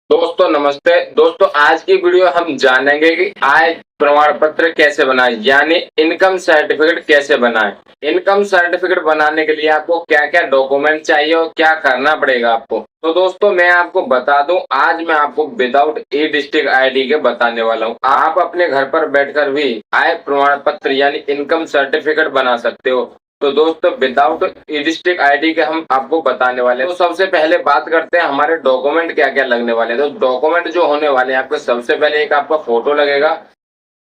दोस्तों नमस्ते। दोस्तों आज की वीडियो हम जानेंगे कि आय प्रमाण पत्र कैसे बनाएं, यानी इनकम सर्टिफिकेट कैसे बनाएं। इनकम सर्टिफिकेट बनाने के लिए आपको क्या क्या डॉक्यूमेंट चाहिए और क्या करना पड़ेगा आपको। तो दोस्तों मैं आपको बता दूं, आज मैं आपको विदाउट ई डिस्ट्रिक्ट आईडी के बताने वाला हूं। आप अपने घर पर बैठकर भी आय प्रमाण पत्र यानी इनकम सर्टिफिकेट बना सकते हो। तो दोस्तों विदाउट ई डिस्ट्रिक्ट आईडी के हम आपको बताने वाले हैं। तो सबसे पहले बात करते हैं हमारे डॉक्यूमेंट क्या क्या लगने वाले हैं। तो डॉक्यूमेंट जो होने वाले हैं आपके, सबसे पहले एक आपका फोटो लगेगा।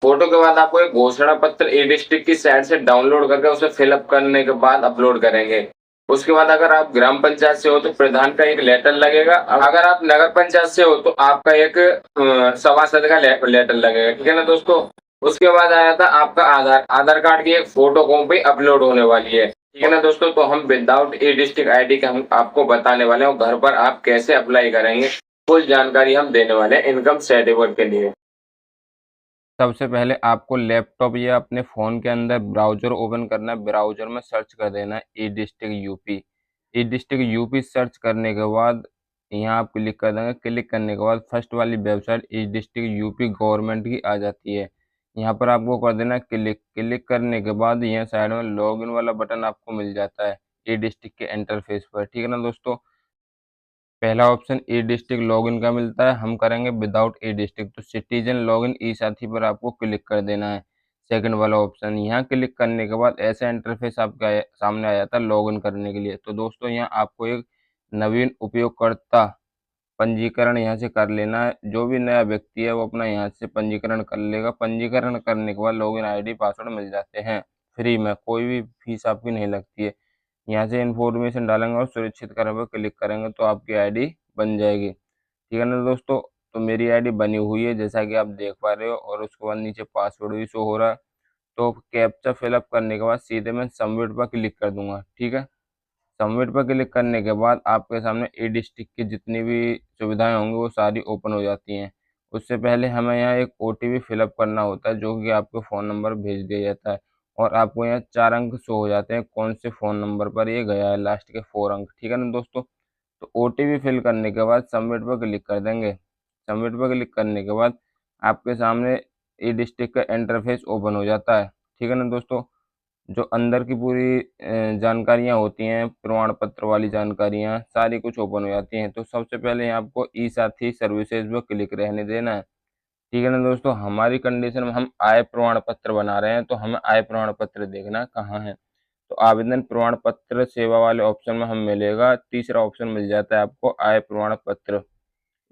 फोटो के बाद आपको एक घोषणा पत्र ई डिस्ट्रिक्ट की साइट से डाउनलोड करके उसे फिलअप करने के बाद अपलोड करेंगे। उसके बाद अगर आप ग्राम पंचायत से हो तो प्रधान का एक लेटर लगेगा। अगर आप नगर पंचायत से हो तो आपका एक सभासद का लेटर लगेगा। ठीक है ना दोस्तों। उसके बाद आया था आपका आधार आधार कार्ड की एक फोटो कॉपी अपलोड होने वाली है। ठीक है ना दोस्तों। तो हम विदाउट ई डिस्ट्रिक्ट आईडी का हम आपको बताने वाले हैं, घर पर आप कैसे अप्लाई करेंगे फुल जानकारी हम देने वाले हैं इनकम सर्टिफिकेट के लिए। सबसे पहले आपको लैपटॉप या अपने फ़ोन के अंदर ब्राउज़र ओपन करना है। ब्राउज़र में सर्च कर देना है ई डिस्ट्रिक्ट यूपी। ई डिस्ट्रिक्ट यूपी सर्च करने के बाद यहाँ आप क्लिक कर देंगे। क्लिक करने के बाद फर्स्ट वाली वेबसाइट ई डिस्ट्रिक्ट यूपी गवर्नमेंट की आ जाती है। यहाँ पर आपको कर देना है क्लिक। क्लिक करने के बाद यहाँ साइड में लॉगिन वाला बटन आपको मिल जाता है ई डिस्ट्रिक्ट के इंटरफेस पर। ठीक है ना दोस्तों। पहला ऑप्शन ई डिस्ट्रिक्ट लॉगिन का मिलता है, हम करेंगे विदाउट ई डिस्ट्रिक्ट। तो सिटीजन लॉगिन ई साथी पर आपको क्लिक कर देना है, सेकंड वाला ऑप्शन। यहाँ क्लिक करने के बाद ऐसा इंटरफेस आपका सामने आ जाता है लॉगिन करने के लिए। तो दोस्तों यहाँ आपको एक नवीन उपयोगकर्ता पंजीकरण यहाँ से कर लेना है। जो भी नया व्यक्ति है वो अपना यहाँ से पंजीकरण कर लेगा। पंजीकरण करने के बाद लॉगिन आईडी पासवर्ड मिल जाते हैं फ्री में, कोई भी फीस आपकी नहीं लगती है। यहाँ से इन्फॉर्मेशन डालेंगे और सुरक्षित करें पर क्लिक करेंगे तो आपकी आईडी बन जाएगी। ठीक है ना दोस्तों। तो मेरी आईडी बनी हुई है जैसा कि आप देख पा रहे हो, और उसके बाद नीचे पासवर्ड भी शो हो रहा है। तो कैप्चा फिलअप करने के बाद सीधे मैं सबमिट पर क्लिक कर दूंगा। ठीक है। सबमिट पर क्लिक करने के बाद आपके सामने ई डिस्ट्रिक्ट की जितनी भी सुविधाएं होंगी वो सारी ओपन हो जाती हैं। उससे पहले हमें यहाँ एक ओटीपी फिलअप करना होता है जो कि आपके फ़ोन नंबर भेज दिया जाता है, और आपको यहाँ 4 अंक शो हो जाते हैं कौन से फ़ोन नंबर पर ये गया है, लास्ट के 4 अंक। ठीक है ना दोस्तों। तो ओटीपी फिल करने के बाद सबमिट पर क्लिक कर देंगे। सबमिट पर क्लिक करने के बाद आपके सामने ई डिस्ट्रिक्ट का इंटरफेस ओपन हो जाता है। ठीक है ना दोस्तों। जो अंदर की पूरी जानकारियाँ होती हैं, प्रमाण पत्र वाली जानकारियाँ सारी कुछ ओपन हो जाती हैं। तो सबसे पहले यहाँ आपको ई साथी सर्विसेज पे क्लिक रहने देना है। ठीक है ना दोस्तों। हमारी कंडीशन में हम आय प्रमाण पत्र बना रहे हैं तो हमें आय प्रमाण पत्र देखना कहाँ है। तो आवेदन प्रमाण पत्र सेवा वाले ऑप्शन में हम मिलेगा, तीसरा ऑप्शन मिल जाता है आपको आय प्रमाण पत्र।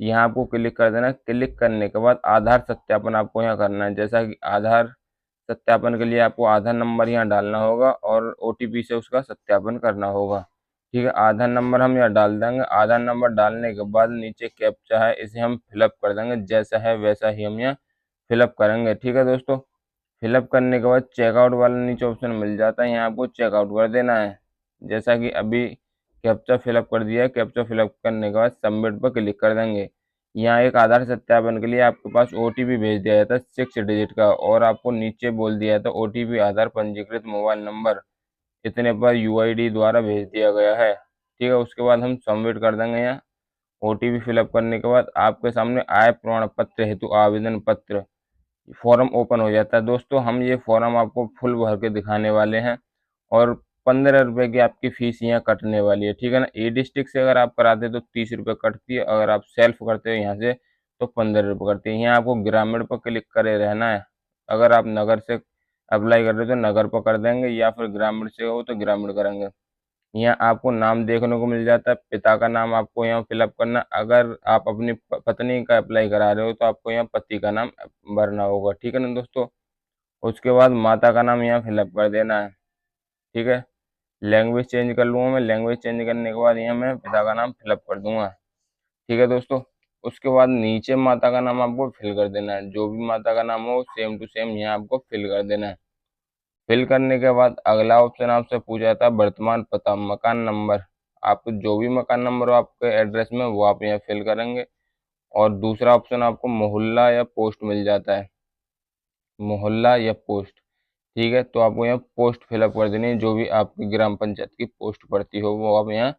यहाँ आपको क्लिक कर देना है। क्लिक करने के बाद आधार सत्यापन आपको यहाँ करना है। जैसा कि आधार सत्यापन के लिए आपको आधार नंबर यहाँ डालना होगा और ओटीपी से उसका सत्यापन करना होगा। ठीक है। आधार नंबर हम यहाँ डाल देंगे। आधार नंबर डालने के बाद नीचे कैप्चा है, इसे हम फिलअप कर देंगे। जैसा है वैसा ही हम यहाँ फिलअप करेंगे। ठीक है दोस्तों। फिलअप करने के बाद चेकआउट वाला नीचे ऑप्शन मिल जाता है, यहाँ आपको चेकआउट कर देना है। जैसा कि अभी कैप्चा फिलअप कर दिया है। कैप्चा फिलअप करने के बाद सबमिट पर क्लिक कर देंगे। यहाँ एक आधार सत्यापन के लिए आपके पास ओटीपी भेज दिया जाता है 6 डिजिट का, और आपको नीचे बोल दिया जाता है ओटीपी आधार पंजीकृत मोबाइल नंबर इतने पर यूआईडी द्वारा भेज दिया गया है। ठीक है। उसके बाद हम सबमिट कर देंगे। यहाँ ओटीपी फिलअप करने के बाद आपके सामने आय प्रमाण पत्र हेतु आवेदन पत्र फॉर्म ओपन हो जाता है। दोस्तों हम ये फॉर्म आपको फुल भर के दिखाने वाले हैं, और 15 रुपये की आपकी फीस यहाँ कटने वाली है। ठीक है ना। ई डिस्ट्रिक्ट से अगर आप कराते तो 30 रुपये कटती है, अगर आप सेल्फ करते हो यहाँ से तो 15 रुपये कटती है। यहाँ आपको ग्रामीण पर क्लिक करे रहना है। अगर आप नगर से अप्लाई कर रहे हो तो नगर पर कर देंगे, या फिर ग्रामीण से हो तो ग्रामीण करेंगे। यहाँ आपको नाम देखने को मिल जाता है। पिता का नाम आपको यहाँ फिलअप करना। अगर आप अपनी पत्नी का अप्लाई करा रहे हो तो आपको यहाँ पति का नाम भरना होगा। ठीक है ना दोस्तों। उसके बाद माता का नाम यहाँ फिलअप कर देना है। ठीक है। लैंग्वेज चेंज कर लूँगा मैं। लैंग्वेज चेंज करने के बाद यहाँ मैं पिता का नाम फिलअप कर दूंगा। ठीक है दोस्तों। उसके बाद नीचे माता का नाम आपको फिल कर देना है। जो भी माता का नाम हो सेम टू सेम यहाँ आपको फिल कर देना है। फिल करने के बाद अगला ऑप्शन आपसे पूछा जाता है वर्तमान पता, मकान नंबर। आपको जो भी मकान नंबर हो आपके एड्रेस में वो आप यहाँ फिल करेंगे। और दूसरा ऑप्शन आपको मोहल्ला या पोस्ट मिल जाता है, मोहल्ला या पोस्ट। ठीक है। तो आपको यहाँ पोस्ट फिलअप कर देनी है। जो भी आपकी ग्राम पंचायत की पोस्ट पड़ती हो वो आप यहाँ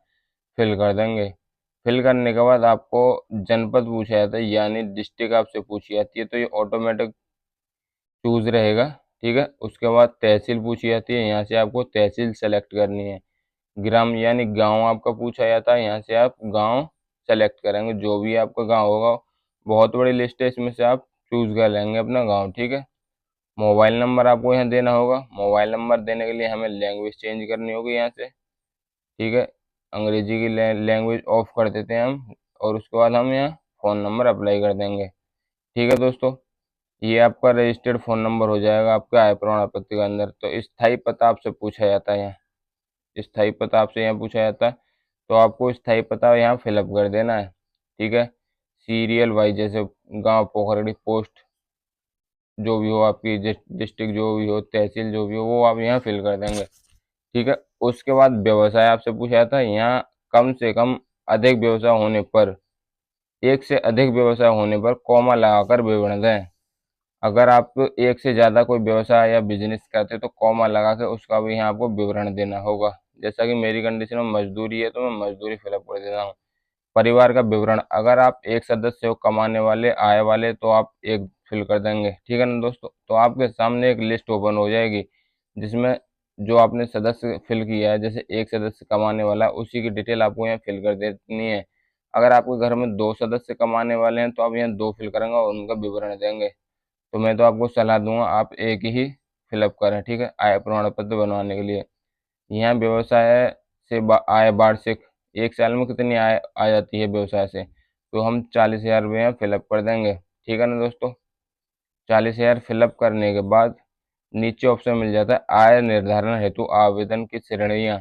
फिल कर देंगे। फिल करने के बाद आपको जनपद पूछा जाता है, यानी डिस्ट्रिक्ट आपसे पूछी जाती है, तो ये ऑटोमेटिक चूज रहेगा। ठीक है, उसके बाद तहसील पूछी जाती है, यहाँ से आपको तहसील सेलेक्ट करनी है। ग्राम यानी गांव आपका पूछा जाता है, यहाँ से आप गांव सेलेक्ट करेंगे, जो भी आपका गांव होगा। बहुत बड़ी लिस्ट है, इसमें से आप चूज कर लेंगे अपना गांव। ठीक है, मोबाइल नंबर आपको यहाँ देना होगा। मोबाइल नंबर देने के लिए हमें लैंग्वेज चेंज करनी होगी यहाँ से। ठीक है, अंग्रेजी की लैंग्वेज ऑफ कर देते हैं हम, और उसके बाद हम यहाँ फ़ोन नंबर अप्लाई कर देंगे। ठीक है दोस्तों, ये आपका रजिस्टर्ड फ़ोन नंबर हो जाएगा आपके आय प्रमाण पत्र के अंदर। तो स्थायी पता आपसे पूछा जाता है, यहाँ स्थायी पता आपसे यहाँ पूछा जाता है, तो आपको स्थायी पता यहाँ फिलअप कर देना है। ठीक है, सीरियल वाइज, जैसे गांव, पोखरड़ी, पोस्ट जो भी हो, आपकी डिस्ट्रिक्ट जो भी हो, तहसील जो भी हो, वो आप यहाँ फिल कर देंगे। ठीक है, उसके बाद व्यवसाय आपसे पूछा जाता है, यहाँ कम से कम अधिक व्यवसाय होने पर, एक से अधिक व्यवसाय होने पर कॉमा लगाकर विवरण दें। अगर आप एक से ज़्यादा कोई व्यवसाय या बिजनेस करते हैं तो कॉमा लगा के उसका भी यहाँ आपको विवरण देना होगा। जैसा कि मेरी कंडीशन में मजदूरी है, तो मैं मजदूरी फिलअप कर देता हूँ। परिवार का विवरण, अगर आप एक सदस्य हो कमाने वाले, आय वाले, तो आप एक फिल कर देंगे। ठीक है ना दोस्तों, तो आपके सामने एक लिस्ट ओपन हो जाएगी, जिसमें जो आपने सदस्य फिल किया है, जैसे एक सदस्य कमाने वाला है, उसी की डिटेल आपको यहाँ फिल कर देनी है। अगर आपके घर में 2 सदस्य कमाने वाले हैं, तो आप यहाँ 2 फिल करेंगे और उनका विवरण देंगे। तो मैं तो आपको सलाह दूंगा आप एक ही फिलअप करें। ठीक है, आय प्रमाण पत्र बनवाने के लिए यहाँ व्यवसाय से आय वार्षिक, एक साल में कितनी आय आ जाती है व्यवसाय से, तो हम 40,000 रुपये यहाँ फिलअप कर देंगे। ठीक है ना दोस्तों, 40,000 फिलअप करने के बाद नीचे ऑप्शन मिल जाता है आय निर्धारण हेतु आवेदन की श्रेणियाँ,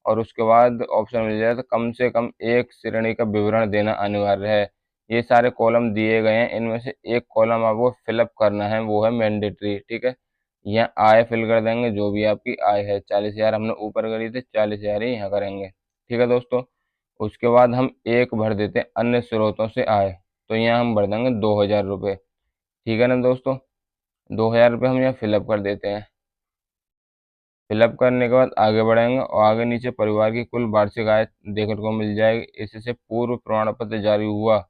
और उसके बाद ऑप्शन मिल जाएगा तो कम से कम एक श्रेणी का विवरण देना अनिवार्य है। ये सारे कॉलम दिए गए हैं, इनमें से एक कॉलम आपको फिलअप करना है, वो है मैंडेटरी। ठीक है, यहाँ आय फिल कर देंगे, जो भी आपकी आय है। 40,000 हमने ऊपर करी थी, 40,000 ही यहाँ करेंगे। ठीक है दोस्तों, उसके बाद हम एक भर देते हैं अन्य स्रोतों से आय, तो यहाँ हम भर देंगे 2,000 रुपये। ठीक है ना दोस्तों, 2,000 रुपये हम यहाँ फिलअप कर देते हैं। फिलअप करने के बाद आगे बढ़ेंगे, और आगे नीचे परिवार की कुल वार्षिक आय देखने को मिल जाएगी। इससे पूर्व प्रमाण पत्र जारी हुआ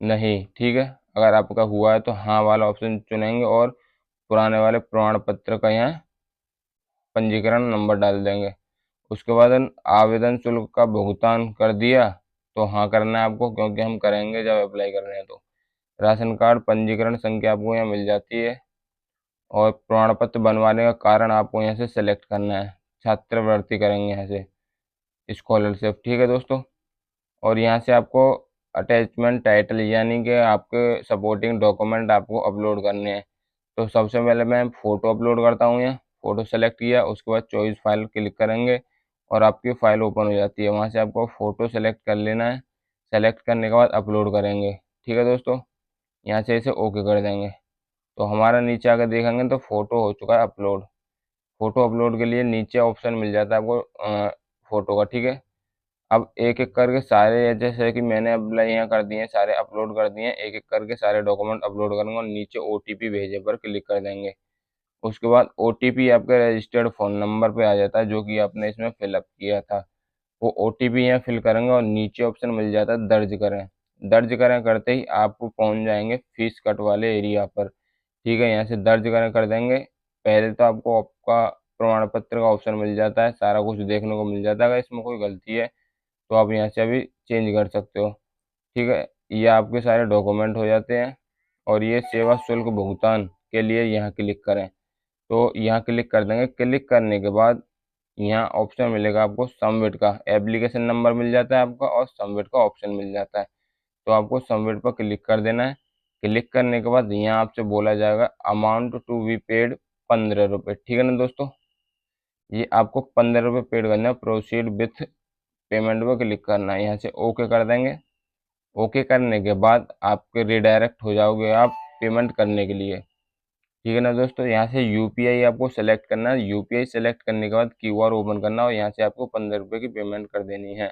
नहीं। ठीक है, अगर आपका हुआ है तो हाँ वाला ऑप्शन चुनेंगे, और पुराने वाले प्रमाण पत्र का यहाँ पंजीकरण नंबर डाल देंगे। उसके बाद आवेदन शुल्क का भुगतान कर दिया, तो हाँ करना है आपको, क्योंकि हम करेंगे जब अप्लाई कर रहे हैं। तो राशन कार्ड पंजीकरण संख्या आपको यहाँ मिल जाती है, और प्रमाण पत्र बनवाने का कारण आपको यहाँ से सेलेक्ट करना है। छात्रवृत्ति करेंगे यहाँ से, स्कॉलरशिप। ठीक है दोस्तों, और यहाँ से आपको अटैचमेंट टाइटल, यानी कि आपके सपोर्टिंग डॉक्यूमेंट आपको अपलोड करने हैं। तो सबसे पहले मैं फ़ोटो अपलोड करता हूँ। यहाँ फ़ोटो सेलेक्ट किया, उसके बाद चॉइस फाइल क्लिक करेंगे और आपकी फ़ाइल ओपन हो जाती है। वहाँ से आपको फ़ोटो सेलेक्ट कर लेना है। सेलेक्ट करने के बाद अपलोड करेंगे। ठीक है दोस्तों, यहाँ से इसे ओके कर देंगे, तो हमारा नीचे आकर देखेंगे तो फ़ोटो हो चुका है अपलोड। फ़ोटो अपलोड के लिए नीचे ऑप्शन मिल जाता है आपको फ़ोटो का। ठीक है, अब एक एक करके सारे, जैसे कि मैंने अप्लाई यहाँ कर दिए, सारे अपलोड कर दिए, एक एक करके सारे डॉक्यूमेंट अपलोड करेंगे और नीचे ओटीपी भेजे पर क्लिक कर देंगे। उसके बाद ओटीपी आपके रजिस्टर्ड फ़ोन नंबर पे आ जाता है, जो कि आपने इसमें फिलअप किया था। वो ओटीपी यहाँ फिल करेंगे और नीचे ऑप्शन मिल जाता है दर्ज करें। दर्ज करें करते ही आप पहुँच जाएंगे फीस कट वाले एरिया पर। ठीक है, यहाँ से दर्ज करें कर देंगे। पहले तो आपको आपका प्रमाण पत्र का ऑप्शन मिल जाता है, सारा कुछ देखने को मिल जाता है। अगर इसमें कोई गलती है तो आप यहाँ से अभी चेंज कर सकते हो। ठीक है, ये आपके सारे डॉक्यूमेंट हो जाते हैं, और ये सेवा शुल्क भुगतान के लिए यहाँ क्लिक करें, तो यहाँ क्लिक कर देंगे। क्लिक करने के बाद यहाँ ऑप्शन मिलेगा आपको सबमिट का, एप्लीकेशन नंबर मिल जाता है आपका, और सबमिट का ऑप्शन मिल जाता है। तो आपको सबमिट पर क्लिक कर देना है। क्लिक करने के बाद यहाँ आपसे बोला जाएगा अमाउंट टू बी पेड 15 रुपये। ठीक है ना दोस्तों, ये आपको 15 रुपये पेड करना है। प्रोसीड विथ पेमेंट पर क्लिक करना है, यहाँ से ओके कर देंगे। ओके करने के बाद आपके रिडायरेक्ट हो जाओगे आप पेमेंट करने के लिए। ठीक है ना दोस्तों, यहाँ से यूपीआई आपको सेलेक्ट करना है। यूपीआई सेलेक्ट करने के बाद क्यूआर ओपन करना है, और यहाँ से आपको 15 रुपये की पेमेंट कर देनी है।